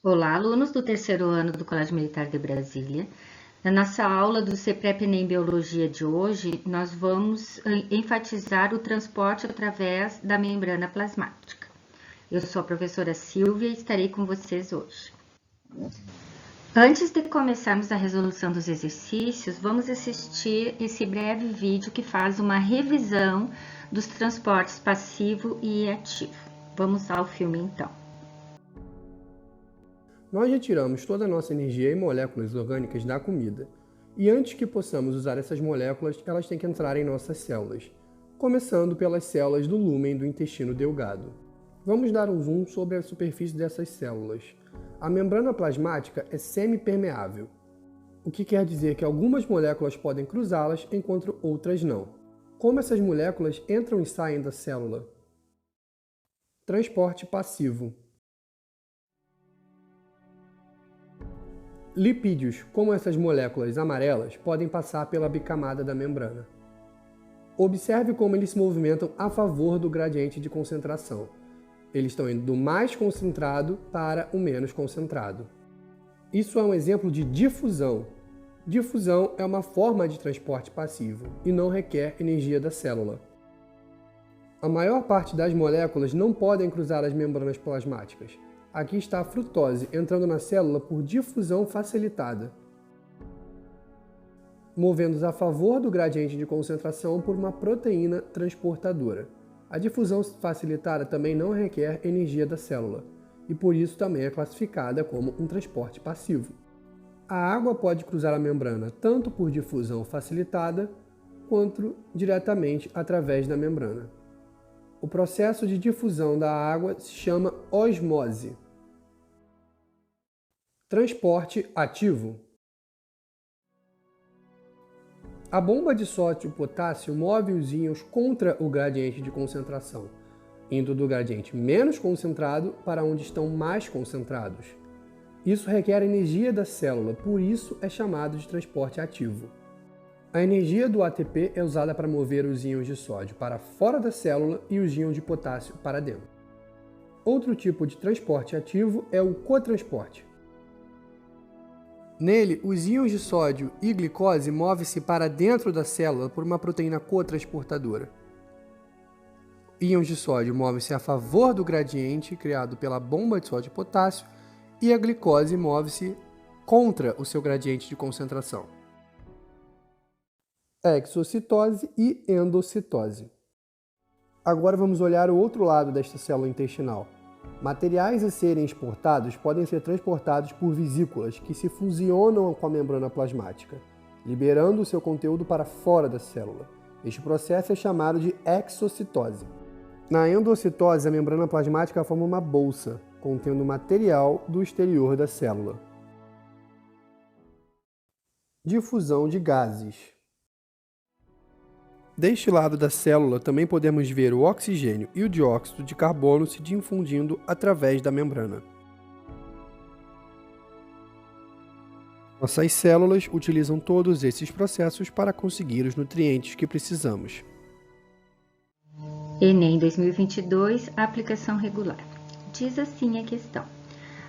Olá, alunos do terceiro ano do Colégio Militar de Brasília. Na nossa aula do CPEP-ENEM Biologia de hoje, nós vamos enfatizar o transporte através da membrana plasmática. Eu sou a professora Silvia e estarei com vocês hoje. Antes de começarmos a resolução dos exercícios, vamos assistir esse breve vídeo que faz uma revisão dos transportes passivo e ativo. Vamos ao filme então. Nós retiramos toda a nossa energia em moléculas orgânicas da comida. E antes que possamos usar essas moléculas, elas têm que entrar em nossas células, começando pelas células do lúmen do intestino delgado. Vamos dar um zoom sobre a superfície dessas células. A membrana plasmática é semipermeável, o que quer dizer que algumas moléculas podem cruzá-las enquanto outras não. Como essas moléculas entram e saem da célula? Transporte passivo. Lipídios, como essas moléculas amarelas, podem passar pela bicamada da membrana. Observe como eles se movimentam a favor do gradiente de concentração. Eles estão indo do mais concentrado para o menos concentrado. Isso é um exemplo de difusão. Difusão é uma forma de transporte passivo e não requer energia da célula. A maior parte das moléculas não podem cruzar as membranas plasmáticas. Aqui está a frutose entrando na célula por difusão facilitada, movendo-se a favor do gradiente de concentração por uma proteína transportadora. A difusão facilitada também não requer energia da célula, e por isso também é classificada como um transporte passivo. A água pode cruzar a membrana tanto por difusão facilitada, quanto diretamente através da membrana. O processo de difusão da água se chama osmose. Transporte ativo. A bomba de sódio e potássio move os íons contra o gradiente de concentração, indo do gradiente menos concentrado para onde estão mais concentrados. Isso requer energia da célula, por isso é chamado de transporte ativo. A energia do ATP é usada para mover os íons de sódio para fora da célula e os íons de potássio para dentro. Outro tipo de transporte ativo é o cotransporte. Nele, os íons de sódio e glicose movem-se para dentro da célula por uma proteína cotransportadora. Íons de sódio movem-se a favor do gradiente criado pela bomba de sódio e potássio e a glicose move-se contra o seu gradiente de concentração. Exocitose e endocitose. Agora vamos olhar o outro lado desta célula intestinal. Materiais a serem exportados podem ser transportados por vesículas que se fusionam com a membrana plasmática, liberando o seu conteúdo para fora da célula. Este processo é chamado de exocitose. Na endocitose, a membrana plasmática forma uma bolsa, contendo material do exterior da célula. Difusão de gases. Deste lado da célula também podemos ver o oxigênio e o dióxido de carbono se difundindo através da membrana. Nossas células utilizam todos esses processos para conseguir os nutrientes que precisamos. Enem 2022, aplicação regular. Diz assim a questão.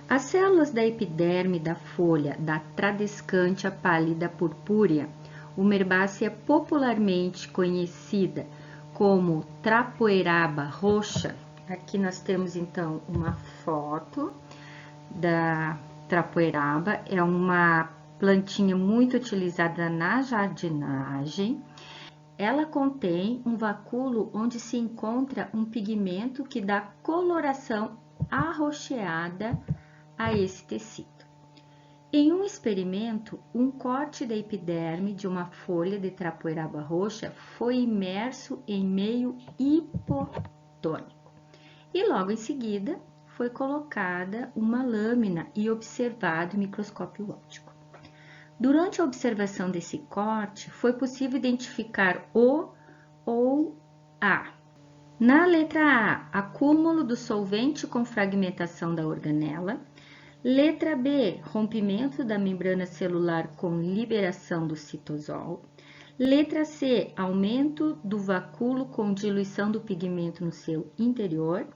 As células da epiderme da folha da Tradescantia pálida purpúrea, uma herbácea popularmente conhecida como trapoeraba roxa. Aqui nós temos então uma foto da trapoeraba, é uma plantinha muito utilizada na jardinagem. Ela contém um vacúolo onde se encontra um pigmento que dá coloração arroxeada a esse tecido. Em um experimento, um corte da epiderme de uma folha de trapoeraba roxa foi imerso em meio hipotônico e logo em seguida foi colocada uma lâmina e observado o microscópio óptico. Durante a observação desse corte, foi possível identificar o ou a. Na letra A, acúmulo do solvente com fragmentação da organela. Letra B, rompimento da membrana celular com liberação do citosol. Letra C, aumento do vacúolo com diluição do pigmento no seu interior.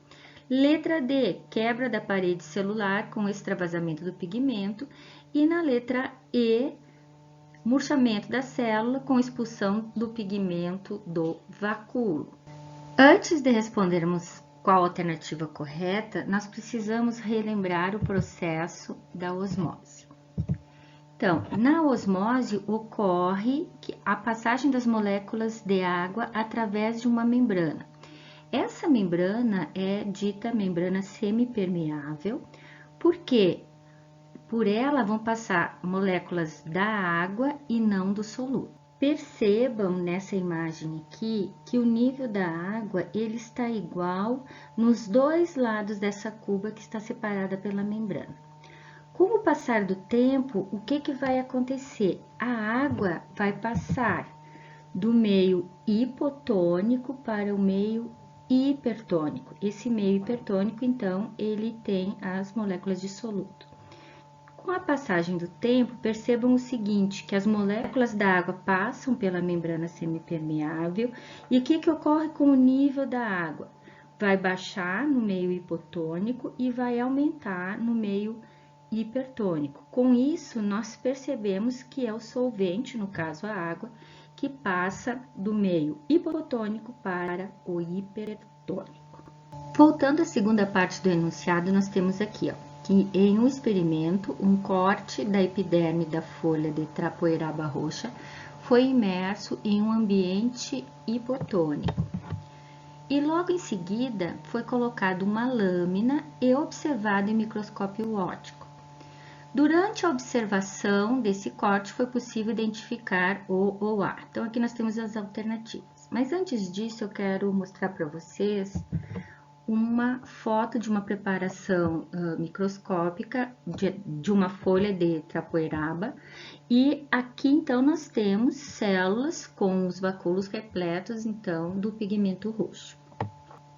Letra D, quebra da parede celular com extravasamento do pigmento. E na letra E, murchamento da célula com expulsão do pigmento do vacúolo. Antes de respondermos qual a alternativa correta, nós precisamos relembrar o processo da osmose. Então, na osmose ocorre a passagem das moléculas de água através de uma membrana. Essa membrana é dita membrana semipermeável, porque por ela vão passar moléculas da água e não do solúvel. Percebam nessa imagem aqui que o nível da água ele está igual nos dois lados dessa cuba que está separada pela membrana. Com o passar do tempo, o que vai acontecer? A água vai passar do meio hipotônico para o meio hipertônico. Esse meio hipertônico, então, ele tem as moléculas de soluto. Com a passagem do tempo, percebam o seguinte, que as moléculas da água passam pela membrana semipermeável e o que ocorre com o nível da água? Vai baixar no meio hipotônico e vai aumentar no meio hipertônico. Com isso, nós percebemos que é o solvente, no caso a água, que passa do meio hipotônico para o hipertônico. Voltando à segunda parte do enunciado, nós temos aqui, que em um experimento, um corte da epiderme da folha de trapoeraba roxa foi imerso em um ambiente hipotônico. E logo em seguida foi colocada uma lâmina e observado em microscópio óptico. Durante a observação desse corte, foi possível identificar o OA. Então, aqui nós temos as alternativas. Mas antes disso, eu quero mostrar para vocês uma foto de uma preparação microscópica de uma folha de trapoeraba. E aqui, então, nós temos células com os vacúolos repletos, então, do pigmento roxo.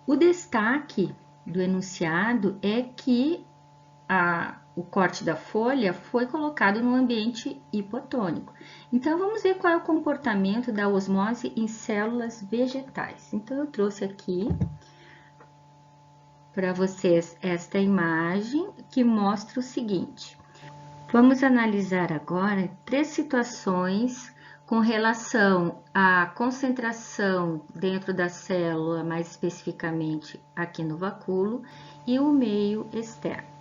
O destaque do enunciado é que o corte da folha foi colocado no ambiente hipotônico. Então, vamos ver qual é o comportamento da osmose em células vegetais. Então, eu trouxe aqui para vocês esta imagem que mostra o seguinte. Vamos analisar agora 3 situações com relação à concentração dentro da célula, mais especificamente aqui no vacúolo, e o meio externo.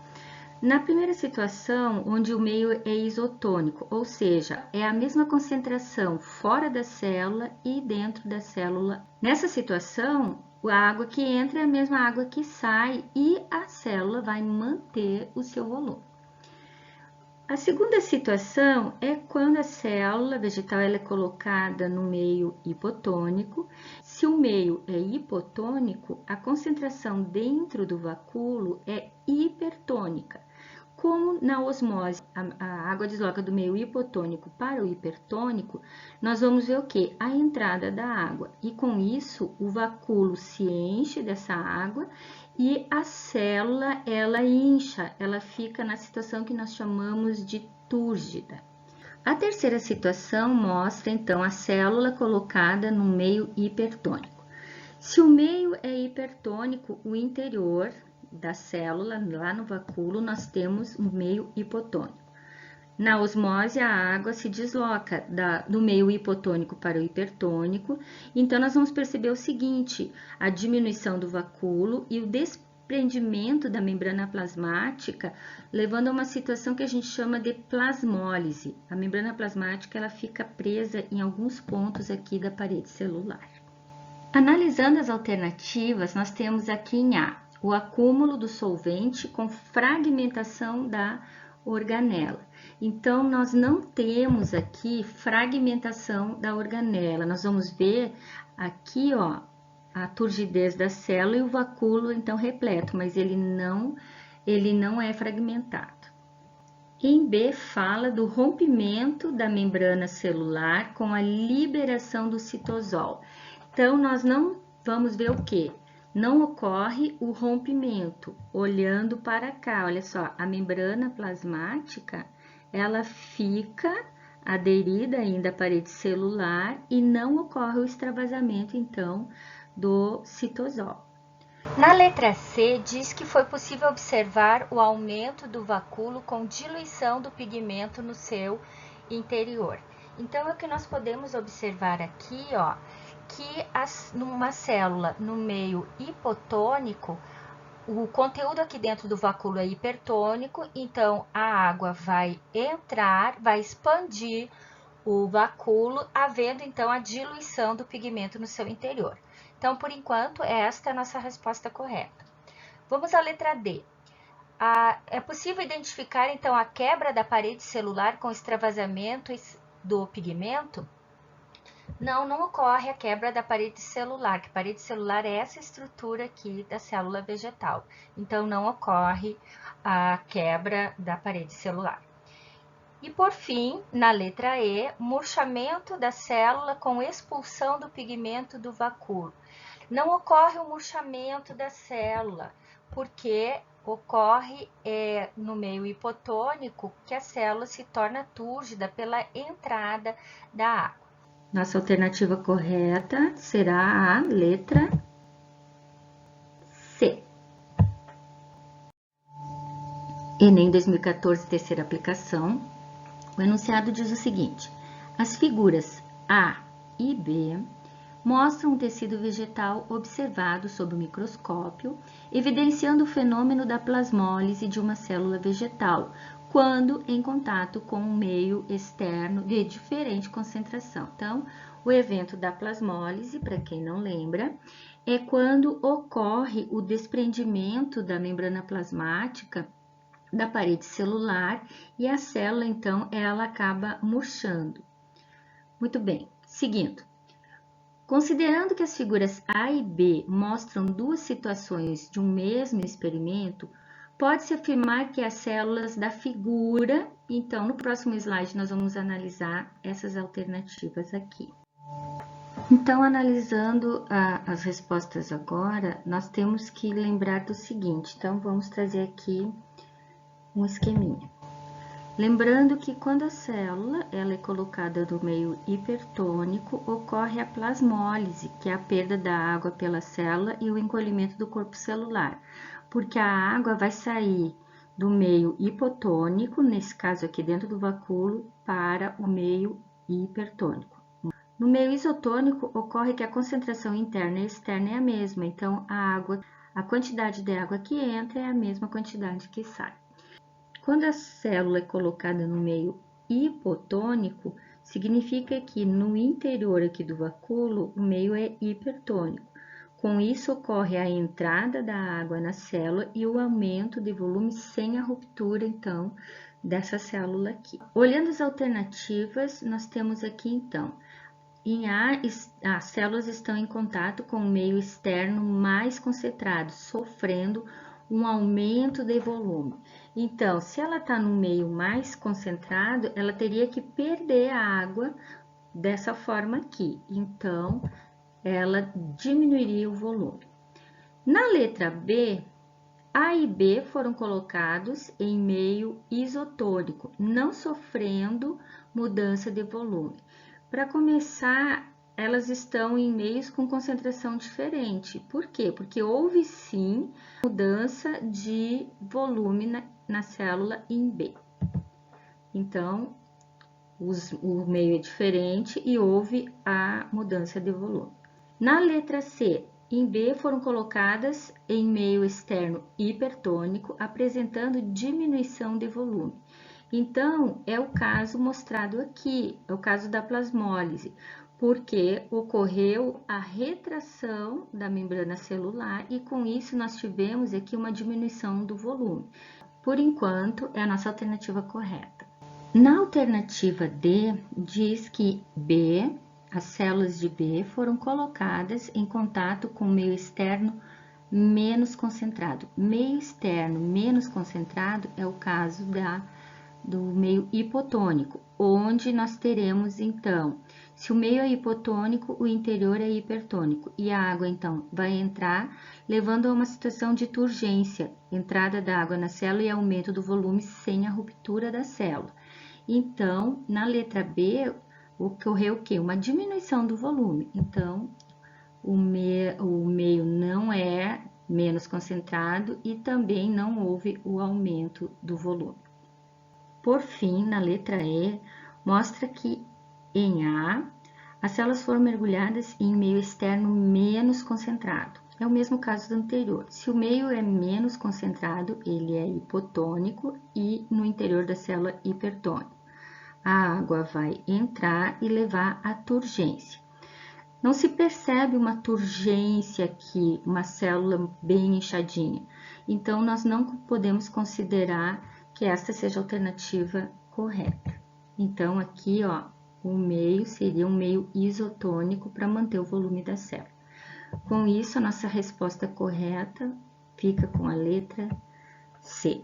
Na primeira situação, onde o meio é isotônico, ou seja, é a mesma concentração fora da célula e dentro da célula. Nessa situação, a água que entra é a mesma água que sai e a célula vai manter o seu volume. A segunda situação é quando a célula vegetal ela é colocada no meio hipotônico. Se o meio é hipotônico, a concentração dentro do vacúolo é hipertônica. Como na osmose a água desloca do meio hipotônico para o hipertônico, nós vamos ver o quê? A entrada da água. E com isso, o vacúolo se enche dessa água e a célula, ela incha, ela fica na situação que nós chamamos de túrgida. A terceira situação mostra, então, a célula colocada no meio hipertônico. Se o meio é hipertônico, o interior da célula, lá no vacúolo, nós temos um meio hipotônico. Na osmose, a água se desloca do meio hipotônico para o hipertônico, então nós vamos perceber o seguinte, a diminuição do vacúolo e o desprendimento da membrana plasmática, levando a uma situação que a gente chama de plasmólise. A membrana plasmática ela fica presa em alguns pontos aqui da parede celular. Analisando as alternativas, nós temos aqui em A, o acúmulo do solvente com fragmentação da organela. Então, nós não temos aqui fragmentação da organela. Nós vamos ver aqui, ó, a turgidez da célula e o vacúolo, então, repleto, mas ele não é fragmentado. Em B, fala do rompimento da membrana celular com a liberação do citosol. Então, nós não vamos ver o quê? Não ocorre o rompimento. Olhando para cá, olha só, a membrana plasmática, ela fica aderida ainda à parede celular e não ocorre o extravasamento, então, do citosol. Na letra C, diz que foi possível observar o aumento do vacúolo com diluição do pigmento no seu interior. Então, é o que nós podemos observar aqui, ó, que numa célula no meio hipotônico, o conteúdo aqui dentro do vacúolo é hipertônico, então a água vai entrar, vai expandir o vacúolo, havendo então a diluição do pigmento no seu interior. Então, por enquanto, esta é a nossa resposta correta. Vamos à letra D. É possível identificar, então, a quebra da parede celular com extravasamento do pigmento? Não, não ocorre a quebra da parede celular, que a parede celular é essa estrutura aqui da célula vegetal. Então, não ocorre a quebra da parede celular. E, por fim, na letra E, murchamento da célula com expulsão do pigmento do vacúolo. Não ocorre o murchamento da célula, porque ocorre no meio hipotônico que a célula se torna túrgida pela entrada da água. Nossa alternativa correta será a letra C. Enem 2014, terceira aplicação. O enunciado diz o seguinte: as figuras A e B mostram um tecido vegetal observado sob o microscópio, evidenciando o fenômeno da plasmólise de uma célula vegetal, quando em contato com um meio externo de diferente concentração. Então, o evento da plasmólise, para quem não lembra, é quando ocorre o desprendimento da membrana plasmática da parede celular e a célula, então, ela acaba murchando. Muito bem, seguindo. Considerando que as figuras A e B mostram duas situações de um mesmo experimento, pode-se afirmar que as células da figura, então no próximo slide nós vamos analisar essas alternativas aqui. Então, analisando as respostas agora, nós temos que lembrar do seguinte, então vamos trazer aqui um esqueminha. Lembrando que quando a célula ela é colocada no meio hipertônico, ocorre a plasmólise, que é a perda da água pela célula e o encolhimento do corpo celular, porque a água vai sair do meio hipotônico, nesse caso aqui dentro do vacúolo, para o meio hipertônico. No meio isotônico, ocorre que a concentração interna e externa é a mesma, então a quantidade de água que entra é a mesma quantidade que sai. Quando a célula é colocada no meio hipotônico, significa que no interior aqui do vacúolo, o meio é hipertônico. Com isso, ocorre a entrada da água na célula e o aumento de volume sem a ruptura, então, dessa célula aqui. Olhando as alternativas, nós temos aqui, então, em A, as células estão em contato com o meio externo mais concentrado, sofrendo um aumento de volume. Então, se ela está no meio mais concentrado, ela teria que perder a água dessa forma aqui. Então, ela diminuiria o volume. Na letra B, A e B foram colocados em meio isotônico, não sofrendo mudança de volume. Para começar, elas estão em meios com concentração diferente. Por quê? Porque houve sim mudança de volume na célula em B. Então, o meio é diferente e houve a mudança de volume. Na letra C, em B foram colocadas em meio externo hipertônico, apresentando diminuição de volume. Então, é o caso mostrado aqui, é o caso da plasmólise, porque ocorreu a retração da membrana celular e com isso nós tivemos aqui uma diminuição do volume. Por enquanto, é a nossa alternativa correta. Na alternativa D, diz que B, as células de B foram colocadas em contato com o meio externo menos concentrado. Meio externo menos concentrado é o caso do meio hipotônico, onde nós teremos, então, se o meio é hipotônico, o interior é hipertônico, e a água, então, vai entrar, levando a uma situação de turgência, entrada da água na célula e aumento do volume sem a ruptura da célula. Então, na letra B, ocorreu o quê? Uma diminuição do volume. Então, o meio não é menos concentrado e também não houve o aumento do volume. Por fim, na letra E, mostra que em A, as células foram mergulhadas em meio externo menos concentrado. É o mesmo caso do anterior. Se o meio é menos concentrado, ele é hipotônico e no interior da célula hipertônico. A água vai entrar e levar à turgência. Não se percebe uma turgência aqui, uma célula bem inchadinha. Então, nós não podemos considerar que esta seja a alternativa correta. Então, aqui, ó, o meio seria um meio isotônico para manter o volume da célula. Com isso, a nossa resposta correta fica com a letra C.